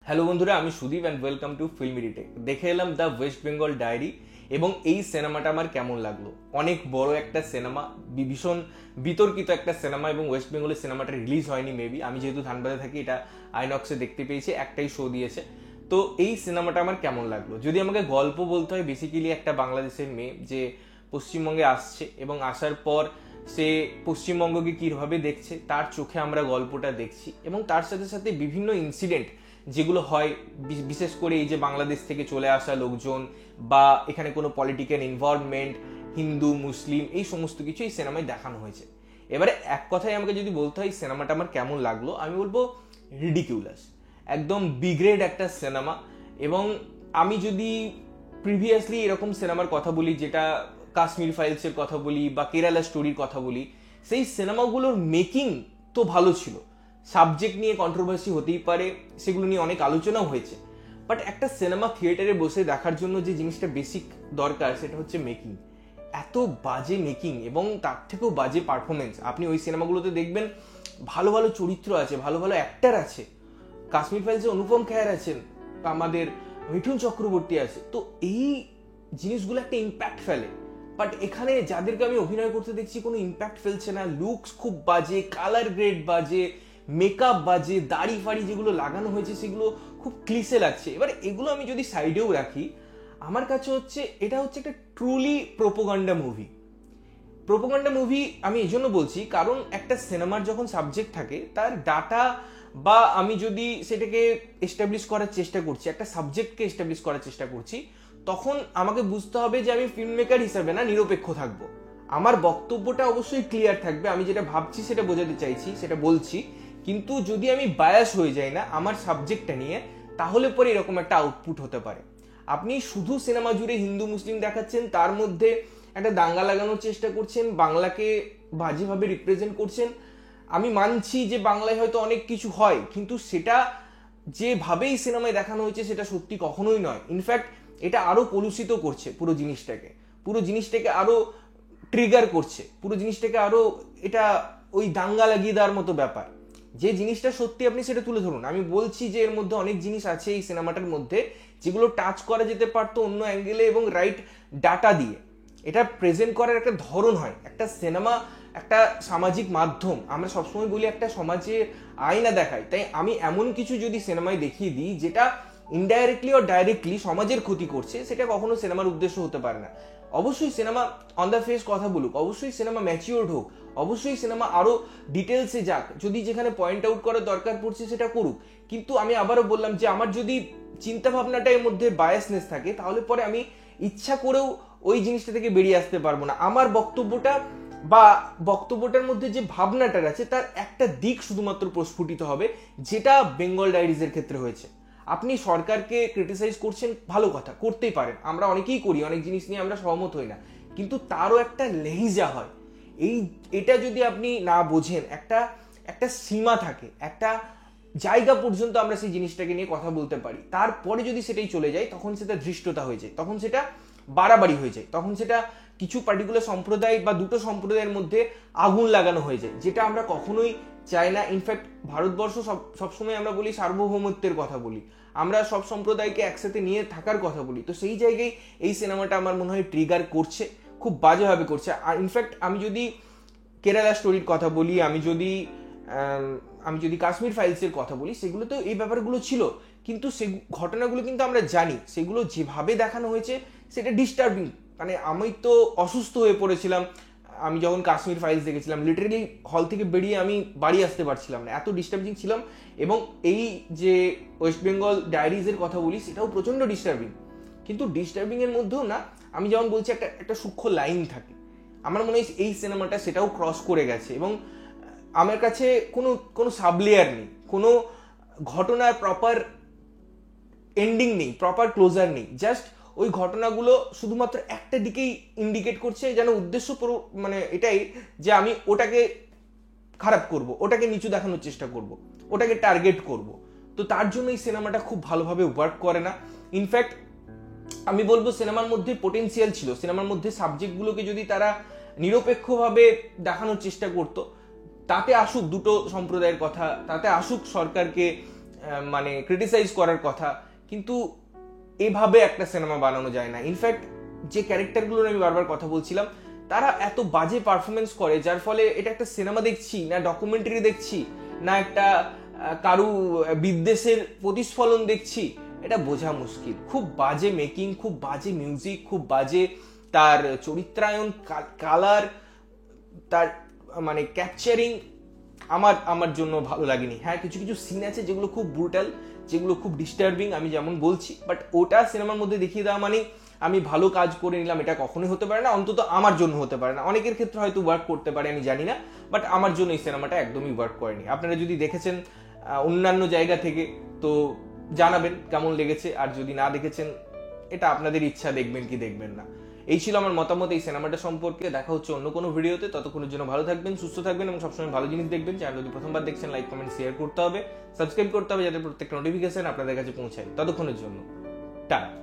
Hello বন্ধুরা, আমি Sudip and welcome to filmy retake. দেখে এলাম দ্য ওয়েস্ট বেঙ্গল ডায়েরি এবং এই সিনেমাটা আমার কেমন লাগলো। অনেক বড় একটা সিনেমা, ভীষণ বিতর্কিত একটা সিনেমা এবং ওয়েস্ট বেঙ্গলের সিনেমাটা রিলিজ হয়নি মেবি। আমি যেহেতু ধানবাদে থাকি, এটা আইনক্সে দেখতে পেয়েছি, একটাই শো দিয়েছে। তো এই সিনেমাটা আমার কেমন লাগলো, যদি আমাকে গল্প বলতে হয়, বেসিক্যালি একটা বাংলাদেশের মেয়ে যে পশ্চিমবঙ্গে আসছে এবং আসার পর সে পশ্চিমবঙ্গকে কীভাবে দেখছে তার চোখে আমরা গল্পটা দেখছি এবং তার সাথে সাথে বিভিন্ন ইনসিডেন্ট যেগুলো হয়, বিশেষ করে এই যে বাংলাদেশ থেকে চলে আসা লোকজন বা এখানে কোনো পলিটিক্যাল ইনভলভমেন্ট, হিন্দু মুসলিম, এই সমস্ত কিছু এই সিনেমায় দেখানো হয়েছে। এবারে এক কথায় আমাকে যদি বলতে হয় সিনেমাটা আমার কেমন লাগলো, আমি বলবো রিডিকিউলাস, একদম বিগ্রেড একটা সিনেমা। এবং আমি যদি প্রিভিয়াসলি এরকম সিনেমার কথা বলি, যেটা কাশ্মীর ফাইলসের কথা বলি বা কেরালা স্টোরির কথা বলি, সেই সিনেমাগুলোর মেকিং তো ভালো ছিল, সাবজেক্ট নিয়ে কন্ট্রোভার্সি হতেই পারে, সেগুলো নিয়ে অনেক আলোচনাও হয়েছে, বাট একটা সিনেমা থিয়েটারে বসে দেখার জন্য যে জিনিসটা বেসিক দরকার সেটা হচ্ছে মেকিং। এত বাজে মেকিং এবং তার থেকেও বাজে পারফরমেন্স আপনি ওই সিনেমাগুলোতে দেখবেন। ভালো ভালো চরিত্র আছে, ভালো ভালো অ্যাক্টার আছে, কাশ্মীর ফাইলসে অনুপম খের আছেন, আমাদের মিঠুন চক্রবর্তী আছে, তো এই জিনিসগুলো একটা ইম্প্যাক্ট ফেলে। বাট এখানে যাদেরকে আমি অভিনয় করতে দেখছি কোনো ইম্প্যাক্ট ফেলছে না, লুকস খুব বাজে, কালার গ্রেড বাজে, মেকআপ বাজে, দাড়ি ফাড়ি যেগুলো লাগানো হয়েছে সেগুলো খুব ক্লিসে লাগছে। এবার এগুলো আমি যদি সাইডেও রাখি, আমার কাছে হচ্ছে এটা হচ্ছে একটা truly propaganda movie. Propaganda movie আমি এই জন্য বলছি, কারণ একটা সিনেমার যখন সাবজেক্ট থাকে তার ডাটা বা আমি যদি সেটাকে এস্টাবলিশ করার চেষ্টা করছি, একটা সাবজেক্টকে এস্টাবলিশ করার চেষ্টা করছি, তখন আমাকে বুঝতে হবে যে আমি ফিল্ম মেকার হিসাবে না নিরপেক্ষ থাকবো। আমার বক্তব্যটা অবশ্যই ক্লিয়ার থাকবে, আমি যেটা ভাবছি সেটা বোঝাতে চাইছি সেটা বলছি, কিন্তু যদি আমি বায়াস হয়ে যাই না আমার সাবজেক্টটা নিয়ে, তাহলে পরে এরকম একটা আউটপুট হতে পারে। আপনি শুধু সিনেমা জুড়ে হিন্দু মুসলিম দেখাচ্ছেন, তার মধ্যে একটা দাঙ্গা লাগানোর চেষ্টা করছেন, বাংলাকে বাজেভাবে রিপ্রেজেন্ট করছেন। আমি মানছি যে বাংলায় হয়তো অনেক কিছু হয়, কিন্তু সেটা যেভাবেই সিনেমায় দেখানো হয়েছে সেটা সত্যি কখনোই নয়। ইনফ্যাক্ট এটা আরো কলুষিত করছে পুরো জিনিসটাকে আরো ট্রিগার করছে, পুরো জিনিসটাকে আরো, এটা ওই দাঙ্গা লাগিয়ে দেওয়ার মতো ব্যাপার। যে জিনিসটা সত্যি আপনি সেটা তুলে ধরুন। আমি বলছি যে এর মধ্যে অনেক জিনিস আছে এই সিনেমাটার মধ্যে যেগুলো টাচ করা যেতে পারতো অন্য অ্যাঙ্গেলে এবং রাইট ডাটা দিয়ে। এটা প্রেজেন্ট করার একটা ধরন হয়। একটা সিনেমা একটা সামাজিক মাধ্যম, আমরা সবসময় বলি একটা সমাজে আয়না দেখায়, তাই আমি এমন কিছু যদি সিনেমায় দেখিয়ে দিই যেটা ইনডাইরেক্টলি ও ডাইরেক্টলি সমাজের ক্ষতি করছে, সেটা কখনো সিনেমার উদ্দেশ্য হতে পারে না। অবশ্যই সিনেমা অন দ্য ফেস কথা বলুক, অবশ্যই সিনেমা ম্যাচিওর্ড হোক, অবশ্যই সিনেমা আরো ডিটেলসে যাক, যদি যেখানে পয়েন্ট আউট করার দরকার পড়ছে সেটা করুক। কিন্তু আমি আবারও বললাম যে আমার যদি চিন্তা ভাবনাটা এর মধ্যে বায়াসনেস থাকে, তাহলে পরে আমি ইচ্ছা করেও ওই জিনিসটা থেকে বেরিয়ে আসতে পারবো না। আমার বক্তব্যটা বা বক্তব্যটার মধ্যে যে ভাবনাটা আছে তার একটা দিক শুধুমাত্র প্রস্ফুটিত হবে, যেটা বেঙ্গল ডায়েরিজের ক্ষেত্রে হয়েছে। আপনি সরকারকে ক্রিটিসাইজ করছেন, ভালো কথা, করতেই পারেন, আমরা অনেকেই করি, অনেক জিনিস নিয়ে আমরা সহমত হই না, কিন্তু তারও একটা লেহিজা হয়। এটা যদি আপনি না বোঝেন, একটা একটা সীমা থাকে, একটা জায়গা পর্যন্ত আমরা সেই জিনিসটাকে নিয়ে কথা বলতে পারি, তারপরে যদি সেটাই চলে যায় তখন সেটা ধৃষ্টতা হয়ে যায়, তখন সেটা বাড়াবাড়ি হয়ে যায়, তখন সেটা কিছু পার্টিকুলার সম্প্রদায় বা দুটো সম্প্রদায়ের মধ্যে আগুন লাগানো হয়ে যায়, যেটা আমরা কখনোই চাই না। ইনফ্যাক্ট ভারতবর্ষ সবসময় আমরা বলি সার্বভৌমত্বের কথা বলি, আমরা সব সম্প্রদায়কে একসাথে নিয়ে থাকার কথা বলি, তো সেই জায়গায় এই সিনেমাটা আমার মনে হয় ট্রিগার করছে, খুব বাজেভাবে করছে। আর ইনফ্যাক্ট আমি যদি কেরালা স্টোরির কথা বলি, আমি যদি কাশ্মীর ফাইলসের কথা বলি, সেগুলো তো এই ব্যাপারগুলো ছিল, কিন্তু সে ঘটনাগুলো কিন্তু আমরা জানি, সেগুলো যেভাবে দেখানো হয়েছে সেটা ডিস্টার্বিং। মানে আমি তো অসুস্থ হয়ে পড়েছিলাম আমি যখন কাশ্মীর ফাইলস দেখেছিলাম, লিটারেলি হল থেকে বেরিয়ে আমি বাড়ি আসতে পারছিলাম না, এত ডিস্টার্বিং ছিলাম। এবং এই যে ওয়েস্ট বেঙ্গল ডায়েরিজের কথা বলি, সেটাও প্রচন্ড ডিস্টার্বিং, কিন্তু ডিস্টার্বিং এর মধ্যেও না, আমি যেমন বলছি একটা একটা সূক্ষ্ম লাইন থাকে, আমার মনে হয় এই সিনেমাটা সেটাও ক্রস করে গেছে। এবং আমার কাছে কোনো কোনো সাবলেয়ার নেই, কোনো ঘটনার প্রপার এন্ডিং নেই, প্রপার ক্লোজার নেই, জাস্ট ওই ঘটনাগুলো শুধুমাত্র একটা দিকেই ইন্ডিকেট করছে, যেন উদ্দেশ্য মানে এটাই যে আমি ওটাকে খারাপ করব, ওটাকে নিচু দেখানোর চেষ্টা করব, ওটাকে টার্গেট করব। তো তার জন্য এই সিনেমাটা খুব ভালোভাবে ওয়ার্ক করে না। ইনফ্যাক্ট আমি বলবো সিনেমার মধ্যে পোটেনশিয়াল ছিল, সিনেমার মধ্যে সাবজেক্টগুলোকে যদি তারা নিরপেক্ষভাবে দেখানোর চেষ্টা করতো, তাতে আসুক দুটো সম্প্রদায়ের কথা, তাতে আসুক সরকারকে মানে ক্রিটিসাইজ করার কথা, কিন্তু এভাবে একটা সিনেমা বানানো যায় না। ইনফ্যাক্ট যে ক্যারেক্টারগুলোর আমি বারবার কথা বলছিলাম, তারা এত বাজে পারফরমেন্স করে, যার ফলে এটা একটা সিনেমা দেখছি না ডকুমেন্টারি দেখছি না একটা কারু বিদ্বেষের প্রতিস্ফলন দেখছি, এটা বোঝা মুশকিল। খুব বাজে মেকিং, খুব বাজে মিউজিক, খুব বাজে তার চরিত্রায়ন, কালার, তার মানে ক্যাপচারিং আমার জন্য ভালো লাগেনি। হ্যাঁ, কিছু কিছু সিন আছে যেগুলো খুব ব্রুটাল, যেগুলো খুব ডিস্টার্বিং, আমি যেমন বলছি, বাট ওটা সিনেমার মধ্যে দেখিয়ে দেওয়া মানে আমি ভালো কাজ করে নিলাম, এটা কখনোই হতে পারে না, অন্তত আমার জন্য হতে পারে না। অনেকের ক্ষেত্রে হয়তো ওয়ার্ক করতে পারে, আমি জানি না, বাট আমার জন্য এই সিনেমাটা একদমই ওয়ার্ক করেনি। আপনারা যদি দেখেছেন অন্যান্য জায়গা থেকে তো জানাবেন কেমন লেগেছে, আর যদি না দেখেছেন এটা আপনাদের ইচ্ছা, দেখবেন কি দেখবেন না। এই ছিল আমার মতামত এই সিনেমাটা সম্পর্কে। দেখা হচ্ছে অন্য কোনো ভিডিওতে, ততক্ষণের জন্য ভালো থাকবেন, সুস্থ থাকবেন এবং সবসময় ভালো জিনিস দেখবেন। চ্যানেল যদি প্রথমবার দেখছেন লাইক কমেন্ট শেয়ার করতে হবে, সাবস্ক্রাইব করতে হবে যাতে প্রত্যেকটা নোটিফিকেশন আপনাদের কাছে পৌঁছায়। ততক্ষণের জন্য টাটা।